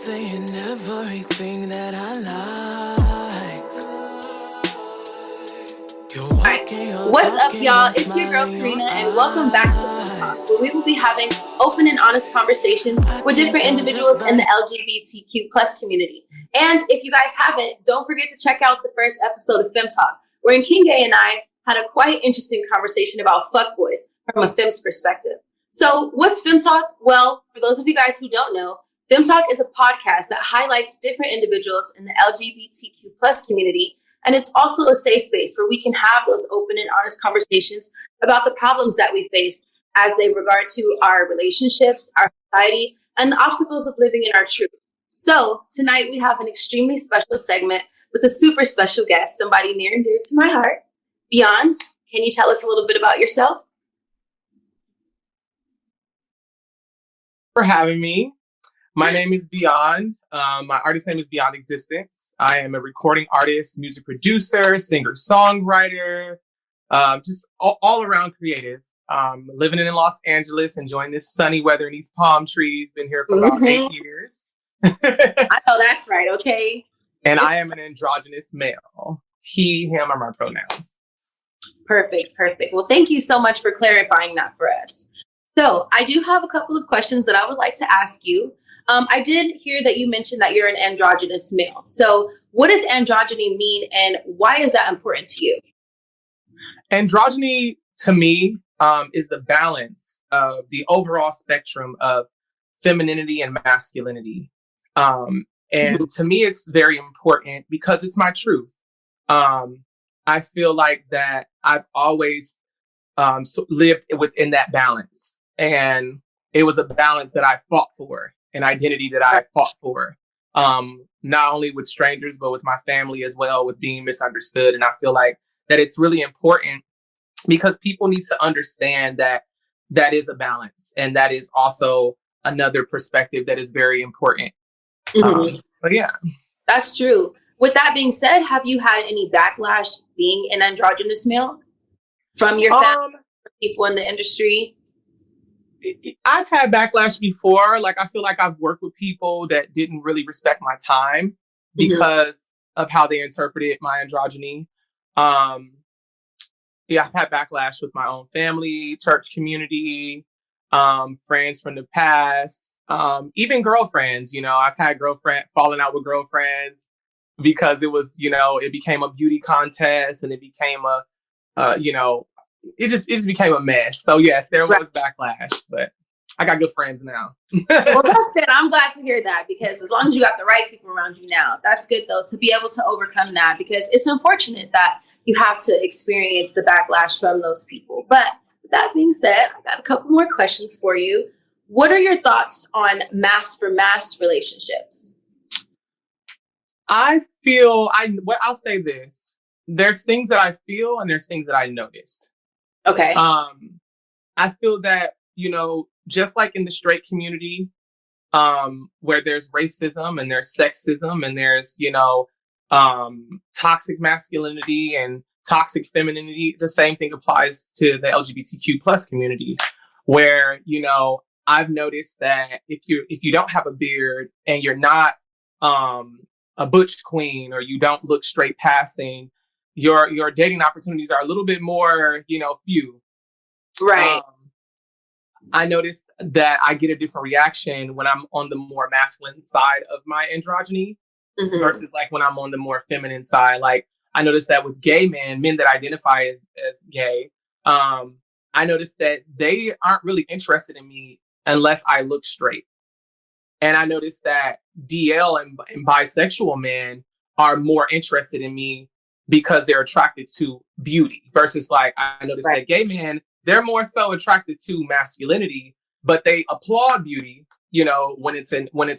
saying everything that I like. Alright, what's up, y'all? It's your girl Karina, and welcome back to FemTalk, where we will be having open and honest conversations with different individuals in the LGBTQ plus community. And if you guys haven't, don't forget to check out the first episode of FemTalk, wherein King Gay and I had a quite interesting conversation about fuckboys from a fem's perspective. So what's FemTalk? Well, for those of you guys who don't know, FemTalk is a podcast that highlights different individuals in the LGBTQ plus community. And it's also a safe space where we can have those open and honest conversations about the problems that we face as they regard to our relationships, our society, and the obstacles of living in our truth. So tonight we have an extremely special segment with a super special guest, somebody near and dear to my heart. Beyond, can you tell us a little bit about yourself? For having me. My name is Beyond. My artist name is Beyond Existence. I am a recording artist, music producer, singer-songwriter, just all around creative. Living in Los Angeles, enjoying this sunny weather and these palm trees. Been here for about 8 years. I know that's right, okay? And I am an androgynous male. He, him are my pronouns. Perfect. Well, thank you so much for clarifying that for us. So I do have a couple of questions that I would like to ask you. I did hear that you mentioned that you're an androgynous male. So what does androgyny mean and why is that important to you? Androgyny, to me, is the balance of the overall spectrum of femininity and masculinity. And to me, it's very important because it's my truth. I feel like that I've always lived within that balance. And it was a balance that I fought for, an identity that I fought for, not only with strangers, but with my family as well, with being misunderstood. And I feel like that it's really important because people need to understand that that is a balance. And that is also another perspective that is very important. So yeah. That's true. With that being said, have you had any backlash being an androgynous male from your family, people in the industry? I've had backlash before. Like, I feel like I've worked with people that didn't really respect my time because of how they interpreted my androgyny. Yeah, I've had backlash with my own family, church community, friends from the past, even girlfriends. I've had falling out with girlfriends because it was, it became a beauty contest and it became it just became a mess. So yes, there was backlash, but I got good friends now. Well, that's good. I'm glad to hear that because as long as you got the right people around you now, that's good though, to be able to overcome that because it's unfortunate that you have to experience the backlash from those people. But with that being said, I got a couple more questions for you. What are your thoughts on mass for mass relationships? I'll say this. There's things that I feel and there's things that I notice. Okay. I feel that, just like in the straight community, where there's racism and there's sexism and there's, toxic masculinity and toxic femininity, the same thing applies to the LGBTQ plus community, where, I've noticed that if you don't have a beard and you're not a butch queen or you don't look straight passing, your dating opportunities are a little bit more, few. Right. I noticed that I get a different reaction when I'm on the more masculine side of my androgyny versus like when I'm on the more feminine side. Like I noticed that with gay men that identify as gay, I noticed that they aren't really interested in me unless I look straight. And I noticed that DL and bisexual men are more interested in me because they're attracted to beauty versus like I noticed that gay men, they're more so attracted to masculinity, but they applaud beauty, when it's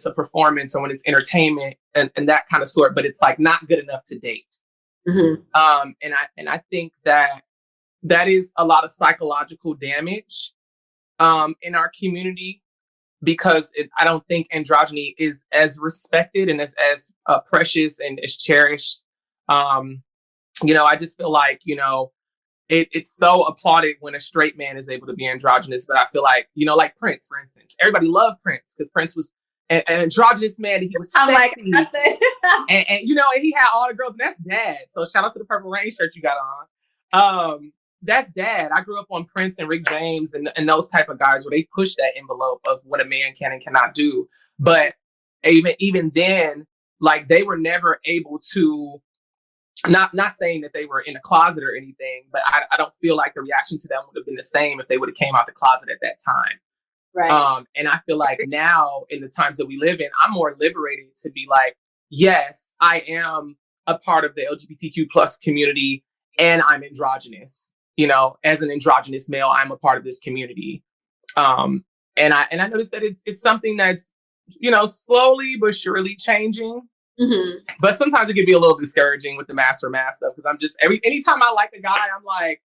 a performance or when it's entertainment and that kind of sort, but it's like not good enough to date. And I think that is a lot of psychological damage in our community because I don't think androgyny is as respected and as precious and as cherished. I just feel like, it's so applauded when a straight man is able to be androgynous. But I feel like, like Prince, for instance, everybody loved Prince because Prince was an androgynous man. And he was I'm like, sexy. And you know, and he had all the girls, and that's dad. So shout out to the Purple Rain shirt you got on. That's dad. I grew up on Prince and Rick James and those type of guys where they push that envelope of what a man can and cannot do. But even then, like, they were never able to, not saying that they were in a closet or anything, but I don't feel like the reaction to them would have been the same if they would have came out the closet at that time. Right. And I feel like now, in the times that we live in, I'm more liberated to be like, yes, I am a part of the LGBTQ plus community, and I'm androgynous. You know, as an androgynous male, I'm a part of this community. And I noticed that it's something that's, you know, slowly but surely changing. Mm-hmm. But sometimes it can be a little discouraging with the master mass stuff, because I'm just anytime I like a guy, I'm like,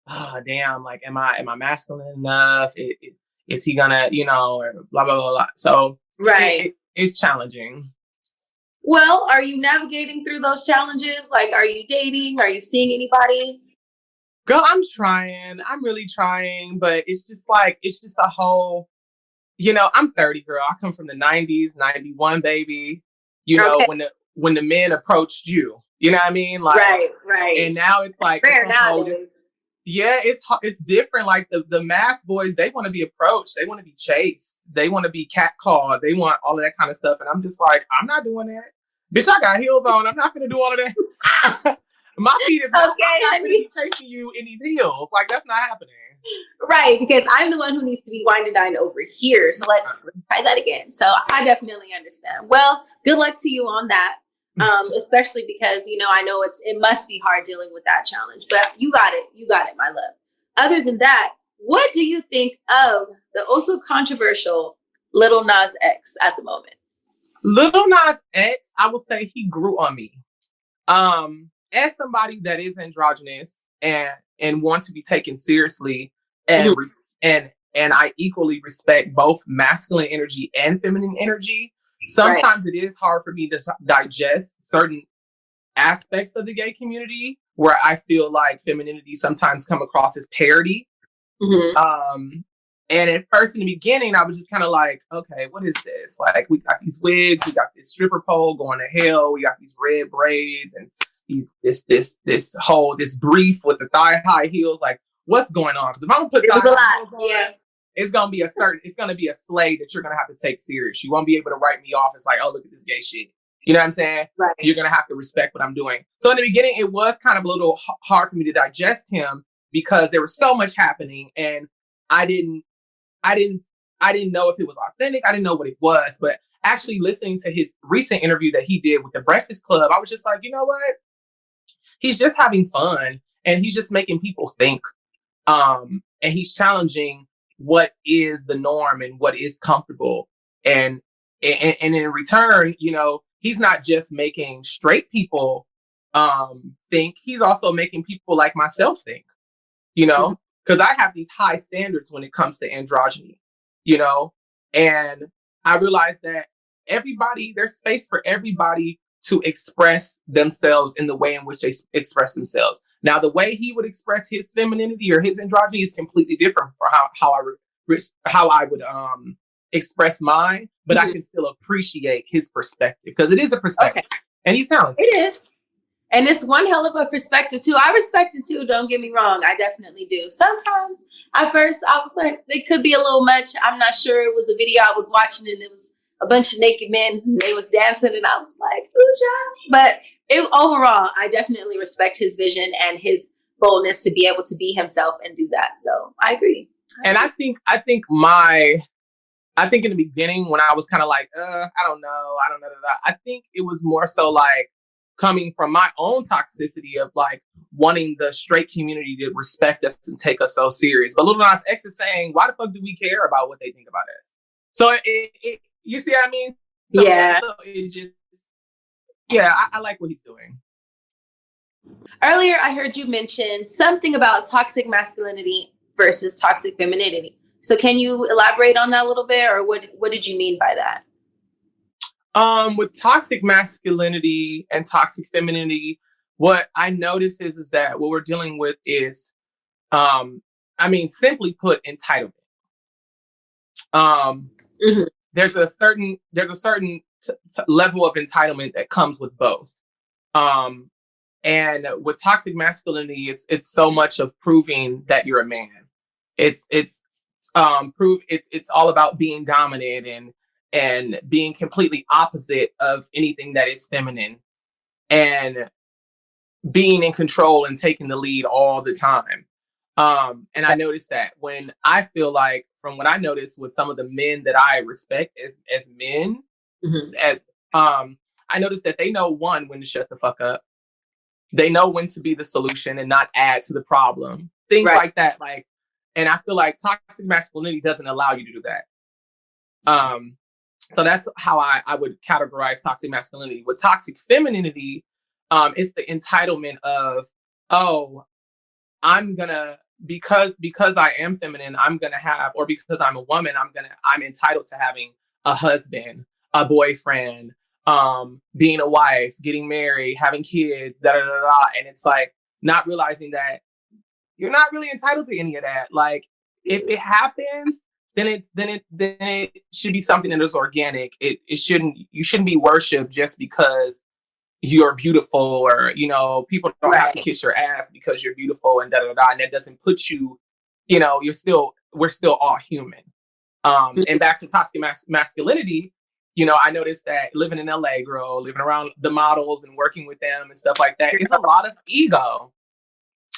oh damn, like am I masculine enough? Is he gonna, you know, or blah blah blah blah. So right, it's challenging. Well, are you navigating through those challenges? Like, are you dating? Are you seeing anybody? Girl, I'm trying. I'm really trying, but it's just a whole, you know, I'm 30, girl. I come from the 90s, 91, baby. You know, when the men approached you, you know what I mean? Like, right. And now it's like, rare nowadays. Yeah, it's different. Like the mass boys, they want to be approached. They want to be chased. They want to be catcalled. They want all of that kind of stuff. And I'm just like, I'm not doing that. Bitch, I got heels on. I'm not going to do all of that. My feet is not chasing you in these heels. Like, that's not happening. Right, because I'm the one who needs to be wine and dine over here. So let's try that again. So I definitely understand. Well, good luck to you on that. Especially because, you know, I know it must be hard dealing with that challenge, but you got it, my love. Other than that, what do you think of the also controversial Lil Nas X at the moment? Lil Nas X, I will say he grew on me. As somebody that is androgynous and want to be taken seriously, and I equally respect both masculine energy and feminine energy. Sometimes it is hard for me to digest certain aspects of the gay community where I feel like femininity sometimes come across as parody. Mm-hmm. And at first, in the beginning, I was just kind of like, okay, what is this? Like, we got these wigs, we got this stripper pole going to hell, we got these red braids, and this brief with the thigh high heels. Like, what's going on? Because if I'm gonna put thigh high heels on, it's gonna be a slay that you're gonna have to take serious. You won't be able to write me off as like, oh, look at this gay shit. You know what I'm saying? Right. You're gonna have to respect what I'm doing. So in the beginning, it was kind of a little hard for me to digest him because there was so much happening, and I didn't know if it was authentic. I didn't know what it was. But actually listening to his recent interview that he did with the Breakfast Club, I was just like, you know what? He's just having fun, and he's just making people think. And he's challenging what is the norm and what is comfortable. And in return, you know, he's not just making straight people think, he's also making people like myself think, you know, because I have these high standards when it comes to androgyny, you know, and I realized that there's space for everybody to express themselves in the way in which they express themselves. Now, the way he would express his femininity or his androgyny is completely different for how I would express mine, but I can still appreciate his perspective because it is a perspective, and he's talented. It is. And it's one hell of a perspective too. I respect it too. Don't get me wrong. I definitely do. Sometimes at first I was like, it could be a little much. I'm not sure. It was a video I was watching and it was a bunch of naked men. They was dancing and I was like, ooh, child. But overall, I definitely respect his vision and his boldness to be able to be himself and do that. So I agree. And I think in the beginning when I was kind of like, I don't know. I think it was more so like coming from my own toxicity of like wanting the straight community to respect us and take us so serious. But Lil Nas X is saying, why the fuck do we care about what they think about us? So you see what I mean? So, So it just, I like what he's doing. Earlier, I heard you mention something about toxic masculinity versus toxic femininity. So can you elaborate on that a little bit, or what did you mean by that? With toxic masculinity and toxic femininity, what I notice is that what we're dealing with is, simply put, entitlement. there's a certain level of entitlement that comes with both. And with toxic masculinity, it's so much of proving that you're a man. It's all about being dominant and being completely opposite of anything that is feminine, and being in control and taking the lead all the time. And I noticed that when I feel like, from what I noticed with some of the men that I respect as men, as I noticed that they know, one, when to shut the fuck up. They know when to be the solution and not add to the problem. Things like that. Like, and I feel like toxic masculinity doesn't allow you to do that. So that's how I would categorize toxic masculinity. With toxic femininity, it's the entitlement of, oh, I'm gonna, because I am feminine, I'm gonna have, or because I'm a woman, I'm entitled to having a husband, a boyfriend, being a wife, getting married, having kids, da da da da. And it's like, not realizing that you're not really entitled to any of that. Like, if it happens, then it should be something that is organic. You shouldn't be worshipped just because you're beautiful, or, you know, people don't have to kiss your ass because you're beautiful and da da da. And that doesn't put you, you know, we're still all human. And back to toxic masculinity, you know, I noticed that living in LA, girl, living around the models and working with them and stuff like that, it's a lot of ego.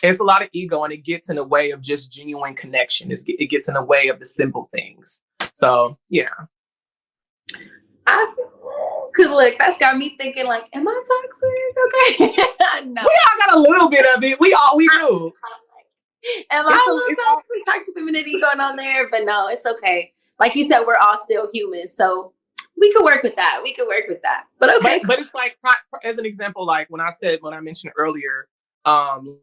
It's a lot of ego, and it gets in the way of just genuine connection. It gets in the way of the simple things. So, yeah. Cause look, that's got me thinking, like, am I toxic? Okay. No. We all got a little bit of it. We do. Am I a little toxic femininity going on there? But no, it's okay. Like you said, we're all still human. So we could work with that. But okay. But it's like, as an example, like when I mentioned earlier,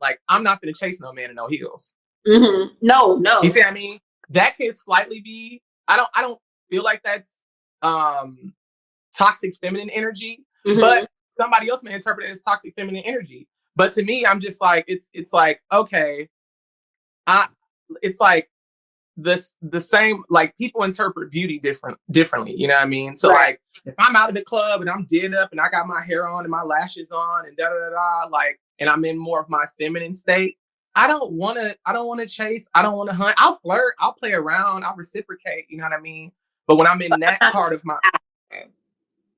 like, I'm not gonna chase no man in no heels. Mm-hmm. No. You see what I mean? That could slightly be, I don't feel like that's toxic feminine energy, but somebody else may interpret it as toxic feminine energy. But to me, I'm just like, it's like, okay, it's like the same, like, people interpret beauty differently, you know what I mean? So like, if I'm out of the club and I'm did up and I got my hair on and my lashes on and da da da, like, and I'm in more of my feminine state, I don't want to chase, I don't want to hunt. I'll flirt, I'll play around, I'll reciprocate, you know what I mean? But when I'm in that part of my,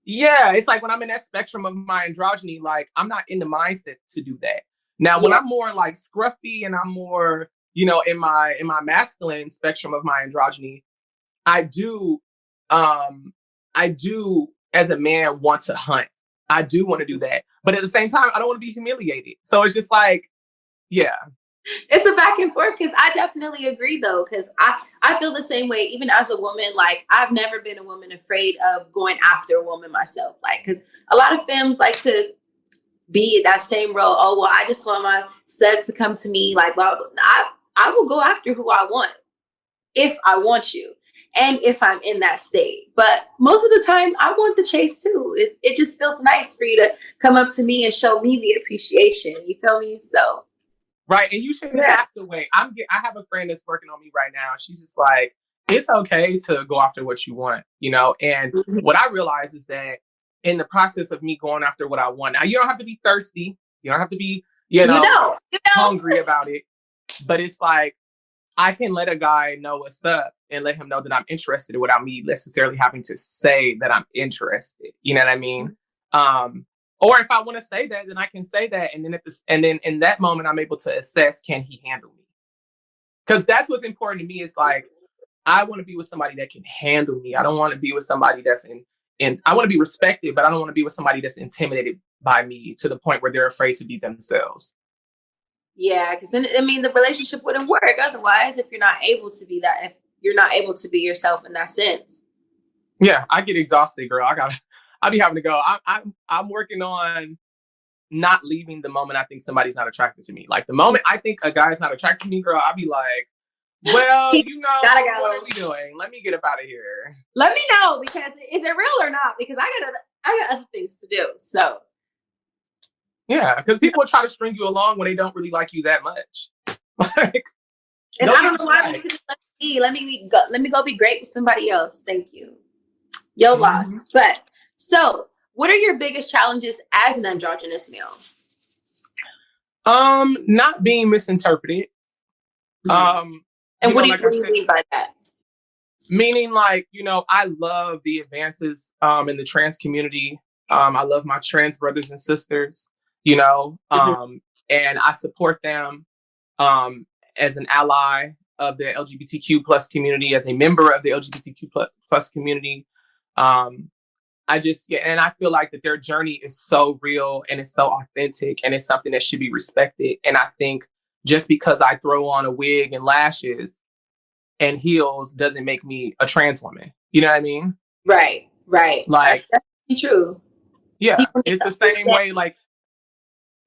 yeah, it's like when I'm in that spectrum of my androgyny, like, I'm not in the mindset to do that. Now, when I'm more like scruffy and I'm more, you know, in my masculine spectrum of my androgyny, I do as a man want to hunt. I do want to do that. But at the same time, I don't want to be humiliated. So it's just like, yeah. It's a back and forth, because I definitely agree though, because I feel the same way. Even as a woman, like, I've never been a woman afraid of going after a woman myself, like, because a lot of femmes like to be that same role. Oh, well, I just want my studs to come to me, like, blah, blah, blah. I will go after who I want, if I want you, and if I'm in that state. But most of the time, I want the chase too. It just feels nice for you to come up to me and show me the appreciation. You feel me? So. Right, and you shouldn't have to wait. I have a friend that's working on me right now. She's just like, it's okay to go after what you want, you know? And what I realize is that in the process of me going after what I want, now, you don't have to be thirsty. You don't have to be, you know, hungry about it. But it's like, I can let a guy know what's up and let him know that I'm interested without me necessarily having to say that I'm interested. You know what I mean? Or if I want to say that, then I can say that. And then in that moment, I'm able to assess, can he handle me? Because that's what's important to me. Is like, I want to be with somebody that can handle me. I don't want to be with somebody that's I want to be respected, but I don't want to be with somebody that's intimidated by me to the point where they're afraid to be themselves. Yeah, because then, I mean, the relationship wouldn't work otherwise if you're not able to be that, if you're not able to be yourself in that sense. Yeah, I get exhausted, girl. I'll be having to go. I'm working on not leaving the moment I think somebody's not attracted to me. Like, the moment I think a guy's not attracted to me, girl, I'll be like, well, you know, what are we doing? Let me get up out of here. Let me know, because is it real or not? Because I got other things to do. So. Yeah, because people try to string you along when they don't really like you that much. Like, and I don't know why. Let me go be great with somebody else. Thank you. Your loss. But so what are your biggest challenges as an androgynous male? Not being misinterpreted. And what do Like you mean by that? Meaning, like, I love the advances in the trans community. I love my trans brothers and sisters, and I support them as an ally of the LGBTQ plus community, as a member of the LGBTQ plus community. And I feel like that their journey is so real and it's so authentic and it's something that should be respected. And I think just because I throw on a wig and lashes and heels doesn't make me a trans woman. You know what I mean? Right. Like, that's true. Yeah, it's the same way. Like,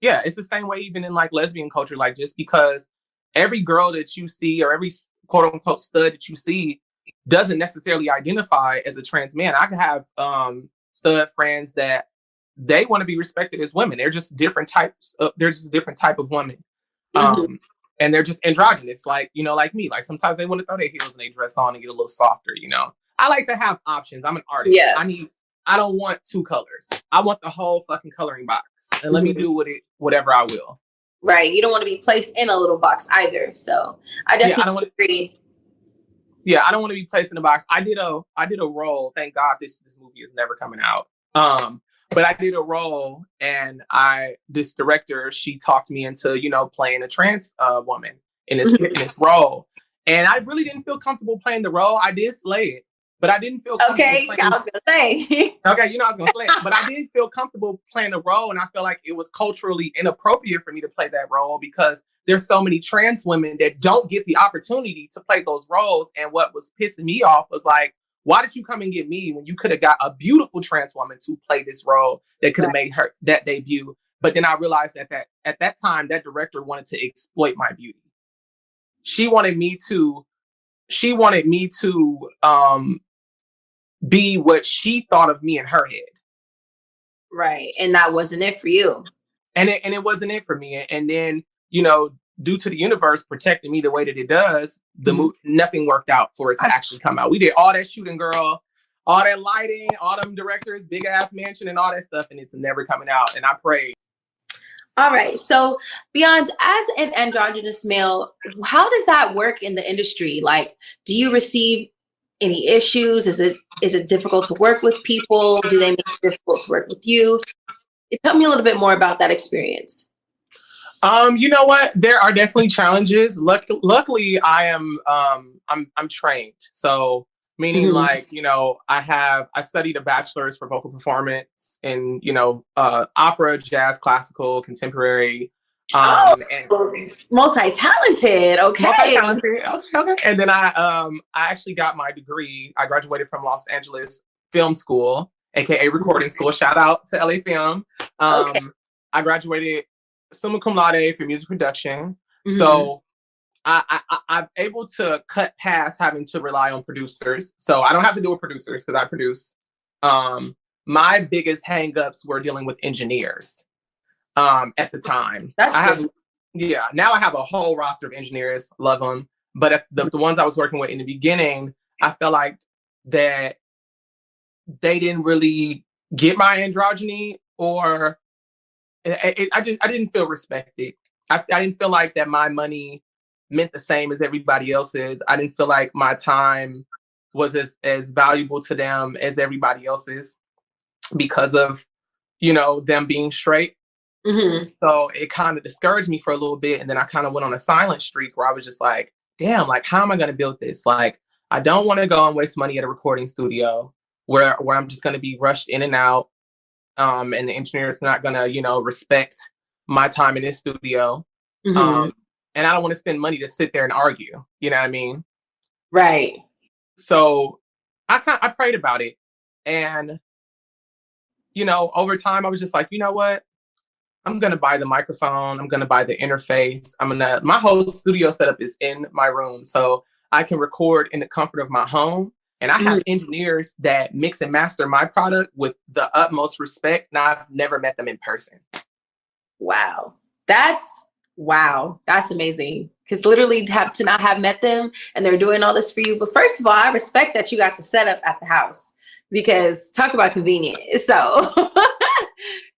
yeah, it's the same way even in like lesbian culture. Like, just because every girl that you see or every quote unquote stud that you see doesn't necessarily identify as a trans man. I could have stud friends that they want to be respected as women. They're just different types. They're just a different type of woman. And they're just androgynous, like me. Like sometimes they want to throw their heels and they dress on and get a little softer. I like to have options. I'm an artist. Yeah. I don't want two colors. I want the whole fucking coloring box, and let me do with it whatever I will. Right. You don't want to be placed in a little box either. So I definitely agree. Yeah, I don't want to be placed in a box. I did a role. Thank God this movie is never coming out. But I did a role, and this director, she talked me into, playing a trans woman in this role. And I really didn't feel comfortable playing the role. I did slay it, but I didn't feel comfortable I was gonna say. Okay, I was gonna slay it, but I didn't feel comfortable playing the role, and I felt like it was culturally inappropriate for me to play that role because there's so many trans women that don't get the opportunity to play those roles. And what was pissing me off was like, why did you come and get me when you could have got a beautiful trans woman to play this role that could have made her that debut? But then I realized that at that time, that director wanted to exploit my beauty. She wanted me to be what she thought of me in her head. Right. And that wasn't it for you. And it wasn't it for me. And then, due to the universe protecting me the way that it does, nothing worked out for it to actually come out. We did all that shooting, girl, all that lighting, all them directors, big ass mansion and all that stuff, and it's never coming out. And I prayed. All right. So beyond, as an androgynous male, how does that work in the industry? Like, do you receive any issues? Is it difficult to work with people? Do they make it difficult to work with you? Tell me a little bit more about that experience. You know what? There are definitely challenges. Luckily, I'm trained. So meaning like, I studied a bachelor's for vocal performance in, opera, jazz, classical, contemporary. Multi-talented. Okay. Okay. And then I actually got my degree. I graduated from Los Angeles Film School, aka recording school. Shout out to LA Film. I graduated summa cum laude for music production. So I'm able to cut past having to rely on producers. So I don't have to deal with producers because I produce. My biggest hangups were dealing with engineers at the time. Now I have a whole roster of engineers, love them. But at the ones I was working with in the beginning, I felt like that they didn't really get my androgyny, or I didn't feel respected. I didn't feel like that my money meant the same as everybody else's. I didn't feel like my time was as valuable to them as everybody else's because of, them being straight. So it kind of discouraged me for a little bit. And then I kind of went on a silent streak where I was just like, damn, like, how am I going to build this? Like, I don't want to go and waste money at a recording studio where I'm just going to be rushed in and out. And the engineer's not going to, respect my time in this studio. And I don't want to spend money to sit there and argue. You know what I mean? Right. So I prayed about it. And, over time I was just like, you know what? I'm going to buy the microphone. I'm going to buy the interface. My whole studio setup is in my room. So I can record in the comfort of my home. And I have engineers that mix and master my product with the utmost respect. And I've never met them in person. Wow. That's amazing. Because literally to not have met them and they're doing all this for you. But first of all, I respect that you got the setup at the house. because talk about convenient. So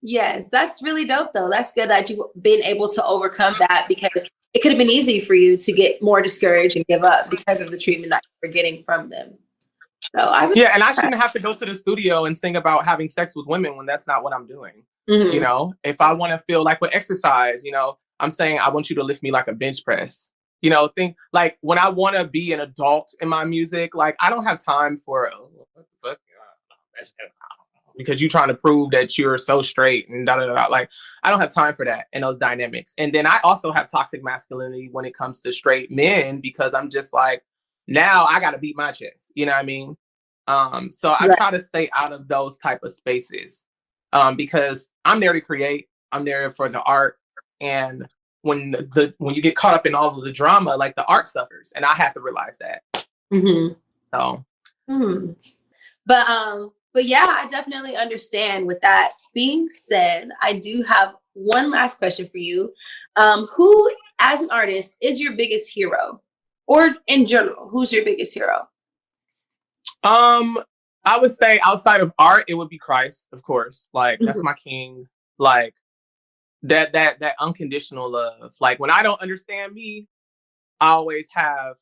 yes, that's really dope though. That's good that you've been able to overcome that, because it could have been easy for you to get more discouraged and give up because of the treatment that you were getting from them. So yeah, and I shouldn't have to go to the studio and sing about having sex with women when that's not what I'm doing. Mm-hmm. You know, if I want to feel like with exercise, you know, I'm saying I want you to lift me like a bench press. You know, think like when I want to be an adult in my music, like I don't have time for what the fuck, because you're trying to prove that you're so straight and da da da. Like I don't have time for that and those dynamics. And then I also have toxic masculinity when it comes to straight men, because I'm just like, now I got to beat my chest. You know what I mean? So I try to stay out of those type of spaces, because I'm there to create. I'm there for the art, and when you get caught up in all of the drama, like the art suffers, and I have to realize that. Mm-hmm. So, but yeah, I definitely understand. With that being said, I do have one last question for you. Who, as an artist, is your biggest hero, or in general, who's your biggest hero? I would say outside of art, it would be Christ, of course. Like that's my king. Like that unconditional love. Like when I don't understand me, I always have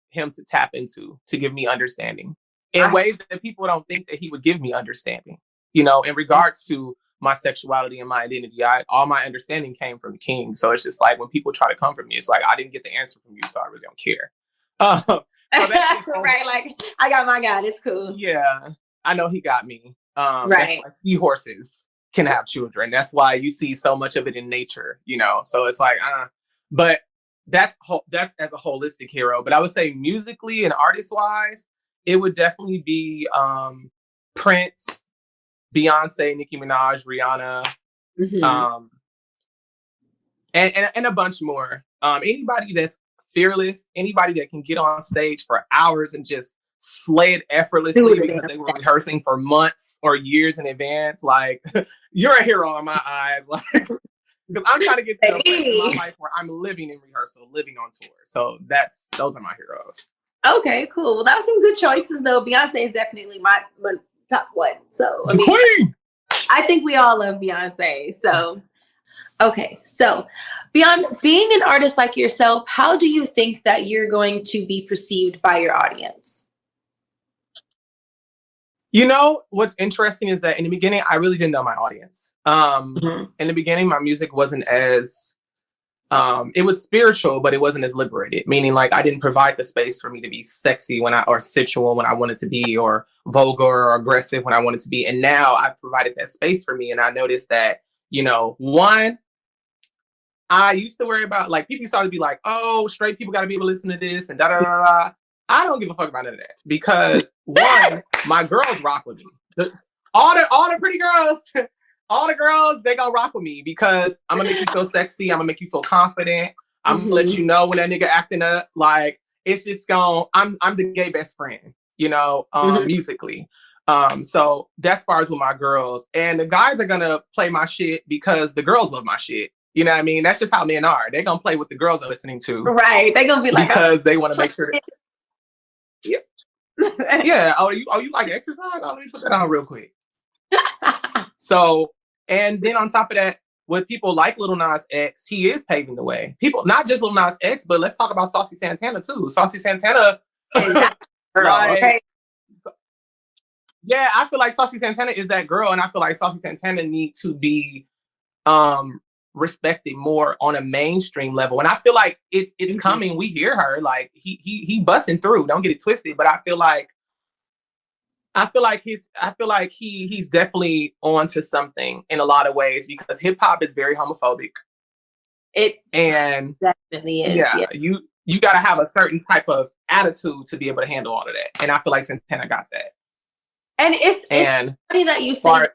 him to tap into to give me understanding in ways that people don't think that he would give me understanding. You know, in regards to my sexuality and my identity, all my understanding came from the king. So it's just like when people try to come for me, it's like I didn't get the answer from you, so I really don't care. So right, like I got my God, it's cool. Yeah, I know he got me. Right. That's why seahorses can have children. That's why you see so much of it in nature, you know. So it's like, but that's as a holistic hero. But I would say musically and artist wise, it would definitely be Prince, Beyonce, Nicki Minaj, Rihanna, and a bunch more. Anybody that's fearless, anybody that can get on stage for hours and just slay it effortlessly because they were rehearsing for months or years in advance. Like, you're a hero in my eyes. Like, because I'm trying to get to a place in my life where I'm living in rehearsal, living on tour. So those are my heroes. Okay, cool. Well, that was some good choices, though. Beyonce is definitely my top one. So, I mean, Queen! I think we all love Beyonce. So, okay. So, beyond being an artist like yourself, how do you think that you're going to be perceived by your audience? You know, what's interesting is that in the beginning, I really didn't know my audience. In the beginning, my music wasn't as, it was spiritual, but it wasn't as liberated. Meaning, like, I didn't provide the space for me to be sexy or sensual when I wanted to be, or vulgar or aggressive when I wanted to be. And now I've provided that space for me. And I noticed that, you know, one, I used to worry about, like, people started to be like, oh, straight people got to be able to listen to this and da da da da. I don't give a fuck about none of that, because one, my girls rock with me. All the pretty girls, all the girls, they gonna rock with me because I'm gonna make you feel sexy. I'm gonna make you feel confident. I'm gonna let you know when that nigga acting up. Like, it's just I'm the gay best friend, you know, musically. So that's as far as with my girls. And the guys are gonna play my shit because the girls love my shit. You know what I mean? That's just how men are. They're gonna play what the girls are listening to. Right. They're gonna be like, because they want to make sure that yeah. Oh, you like exercise? Oh, let me put that on real quick. So, and then on top of that, with people like Lil Nas X, he is paving the way. People, not just Lil Nas X, but let's talk about Saucy Santana too. Saucy Santana, like, yeah, I feel like Saucy Santana is that girl, and I feel like Saucy Santana need to be respected more on a mainstream level. And I feel like it's coming. We hear her, like he busting through. Don't get it twisted, but I feel like he's definitely on to something in a lot of ways, because hip hop is very homophobic. It definitely is. Yeah. You got to have a certain type of attitude to be able to handle all of that. And I feel like Santana got that. And it's funny that you say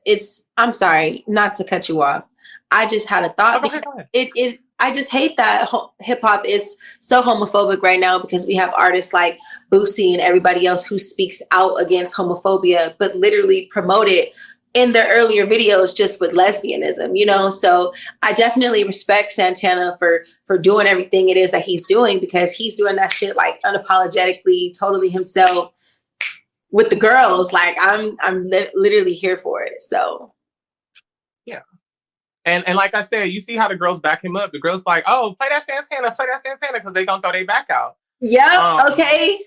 it's I'm sorry, not to cut you off. I just had a thought. Go ahead. I just hate that hip hop is so homophobic right now, because we have artists like Boosie and everybody else who speaks out against homophobia, but literally promote it in their earlier videos just with lesbianism, you know? So I definitely respect Santana for doing everything it is that he's doing, because he's doing that shit like unapologetically, totally himself. with the girls, like I'm literally here for it. So yeah. And like I said, you see how the girls back him up. The girls like, oh, play that Santana, because they gonna throw their back out. Yep. Okay.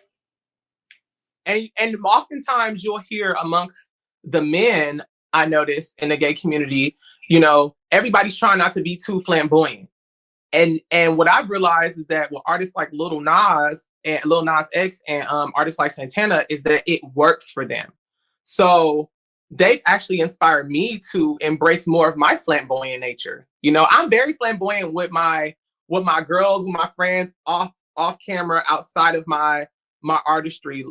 And oftentimes you'll hear amongst the men, I notice in the gay community, you know, everybody's trying not to be too flamboyant. And what I've realized is that with artists like Lil Nas X and artists like Santana is that it works for them. So they've actually inspired me to embrace more of my flamboyant nature. You know, I'm very flamboyant with my girls, with my friends, off camera, outside of my artistry.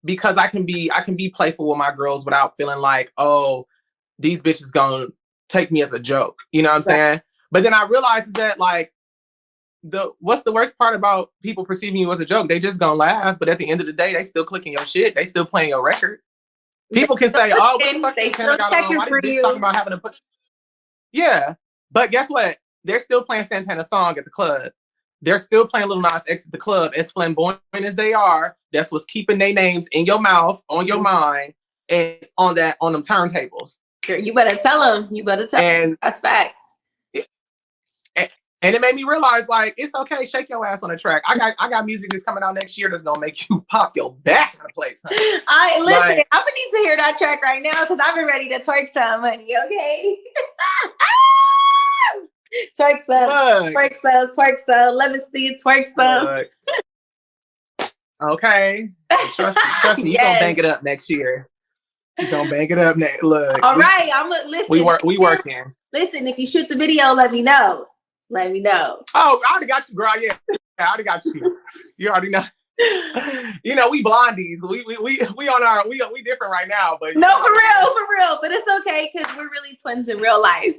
Because I can be playful with my girls without feeling like, oh, these bitches gonna take me as a joke. You know what I'm saying? But then I realized is that like what's the worst part about people perceiving you as a joke? They just gonna laugh, but at the end of the day, they still clicking your shit. They still playing your record. People can say, "Oh, what the fuck Santana got on? Why this bitch talking about having to put?" Yeah, but guess what? They're still playing Santana's song at the club. They're still playing Lil Nas X at the club. As flamboyant as they are, that's what's keeping their names in your mouth, on your mind, and on them turntables. Girl, you better tell them. You better tell them. That's facts. And it made me realize, like, it's okay, shake your ass on the track. I got music that's coming out next year that's gonna make you pop your back out of place. Honey. Listen, I'm gonna need to hear that track right now because I've been ready to twerk some, honey. Okay. Twerk some. Let me see it. Twerk some. Okay. Trust me. You gonna bank it up next year. You gonna bank it up next. Look. All right. I'm gonna listen. We working. Listen, if you shoot the video, let me know. Let me know. Oh, I already got you, girl. Yeah, I already got you. You already know. You know, we blondies. We on our we different right now, but no, for real. But it's okay because we're really twins in real life.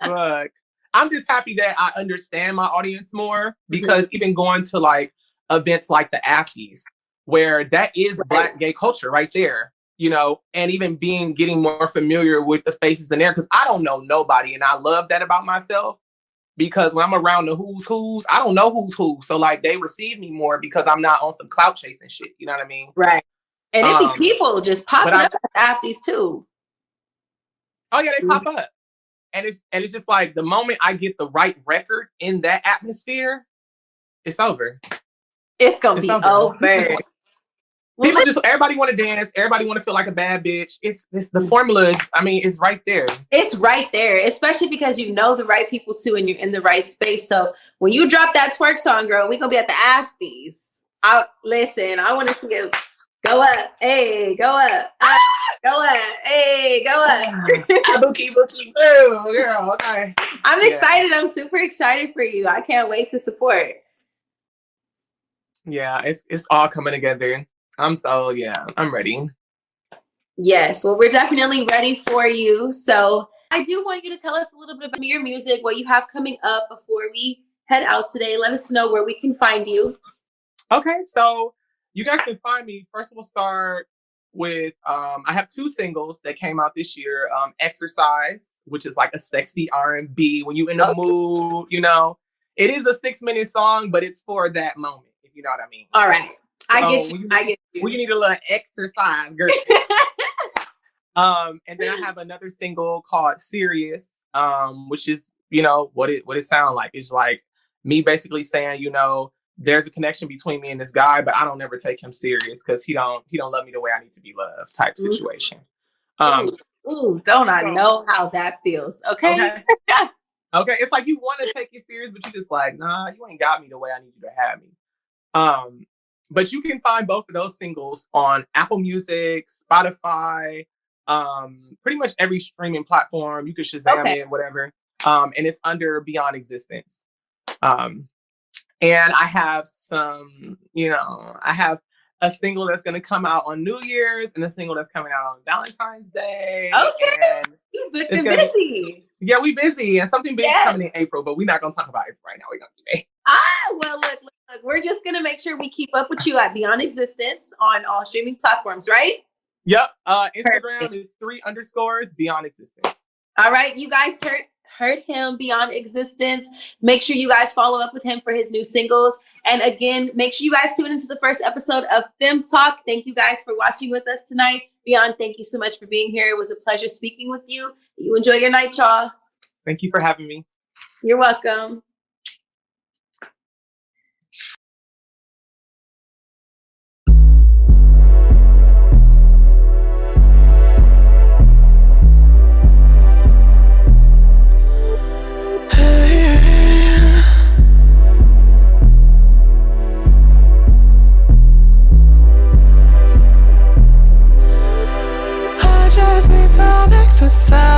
Look, I'm just happy that I understand my audience more because even going to like events like the Afties, where that is Black gay culture right there. You know, and even getting more familiar with the faces in there because I don't know nobody. And I love that about myself because when I'm around the who's, I don't know who's who. So like they receive me more because I'm not on some clout chasing shit. You know what I mean? Right. And it be people just popping up at Afties too. Oh yeah, they pop up. And it's just like the moment I get the right record in that atmosphere, it's over. It's gonna be over. People everybody want to dance. Everybody want to feel like a bad bitch. It's the formula is, I mean, it's right there. It's right there, especially because you know the right people too, and you're in the right space. So when you drop that twerk song, girl, we're gonna be at the Afties. Listen, I want to see it go up, hey, go up, go up, hey, go up. Bookie, boo, girl. Okay. I'm excited. I'm super excited for you. I can't wait to support. Yeah, it's all coming together. I'm ready. Yes, well, we're definitely ready for you. So I do want you to tell us a little bit about your music, what you have coming up before we head out today. Let us know where we can find you. Okay, so you guys can find me. First, we'll start with, I have 2 singles that came out this year. Exercise, which is like a sexy R&B. When you in the mood, you know, it is a 6-minute song, but it's for that moment, if you know what I mean. All right. I get you. When you need a little exercise, girl. And then I have another single called Serious, which is, you know, what it sounds like. It's like me basically saying, you know, there's a connection between me and this guy, but I don't ever take him serious because he don't love me the way I need to be loved type situation. Ooh, don't I know how that feels? Okay. Okay. It's like you want to take it serious, but you just like, nah, you ain't got me the way I need you to have me. But you can find both of those singles on Apple Music, Spotify, pretty much every streaming platform. You can Shazam it, whatever. And it's under Beyond Existence. And I have some, you know, I have a single that's going to come out on New Year's and a single that's coming out on Valentine's Day. Okay. You've been busy. Yeah, we busy. And something big is coming in April, but we're not going to talk about it right now. We're going to do that. Well, look. We're just going to make sure we keep up with you at Beyond Existence on all streaming platforms, right? Yep. Instagram is 3_Beyond Existence. All right. You guys heard heard him, Beyond Existence. Make sure you guys follow up with him for his new singles. And again, make sure you guys tune into the first episode of FemTalk. Thank you guys for watching with us tonight. Beyond, thank you so much for being here. It was a pleasure speaking with you. You enjoy your night, y'all. Thank you for having me. You're welcome. I just need some exercise.